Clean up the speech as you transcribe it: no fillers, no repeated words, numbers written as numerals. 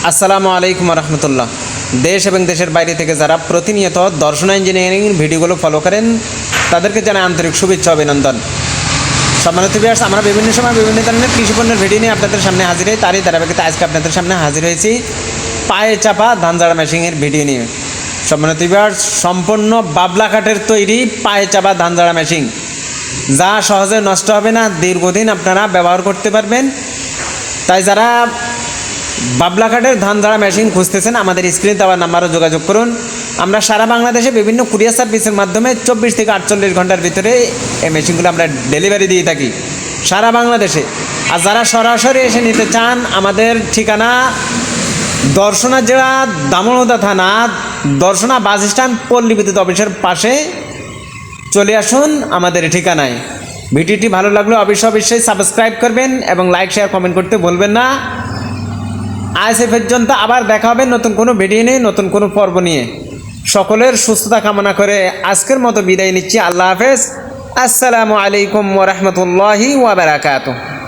আসসালামু আলাইকুম রহমতুল্লাহ। দেশ এবং দেশের বাইরে থেকে যারা প্রতিনিয়ত দর্শন ইঞ্জিনিয়ারিং ভিডিওগুলো ফলো করেন তাদেরকে জানাই আন্তরিক শুভেচ্ছা অভিনন্দন। সম্মানিত ভিউয়ার্স, আমরা বিভিন্ন সময় বিভিন্ন ধরনের কৃষি পণ্যের ভিডিও নিয়ে আপনাদের সামনে হাজির হই। তারই ধারাবাহিকতা আজকে আপনাদের সামনে হাজির হয়েছি পায়ে চাপা ধান ঝাড়া মেশিনের ভিডিও নিয়ে। সম্মানিত ভিউয়ার্স, সম্পূর্ণ বাবলা কাঠের তৈরি পায়ে চাপা ধান ঝাড়া মেশিন, যা সহজে নষ্ট হবে না, দীর্ঘদিন আপনারা ব্যবহার করতে পারবেন। তাই যারা বাবলা কাঠের ধান ঝাড়া মেশিন খুঁজতেছেন আমাদের স্ক্রিনে দেওয়া নাম্বারে যোগাযোগ করুন। আমরা সারা বাংলাদেশে বিভিন্ন কুরিয়ার সার্ভিসের মাধ্যমে 24 থেকে 48 ঘন্টার ভিতরে এই মেশিনগুলো আমরা ডেলিভারি দিয়ে থাকি সারা বাংলাদেশে। আর যারা সরাসরি এসে নিতে চান, আমাদের ঠিকানা দর্শনা জেলা দামোদা থানা, দর্শনা বাস স্ট্যান্ড, পল্লী বিদ্যুৎ অফিসের পাশে চলে আসুন আমাদের ঠিকানায়। ভিডিওটি ভালো লাগলে অবশ্যই সাবস্ক্রাইব করবেন এবং লাইক শেয়ার কমেন্ট করতে ভুলবেন না। আজ এ পর্যন্ত আবার দেখা হবে নতুন কোনো ভিডিও নিয়ে, নতুন কোনো পর্ব নিয়ে। সকলের সুস্থতা কামনা করে আজকের মতো বিদায় নিচ্ছি। আল্লাহ হাফেজ। আসসালামু আলাইকুম ওয়া রাহমাতুল্লাহি ওয়া বারাকাতুহু।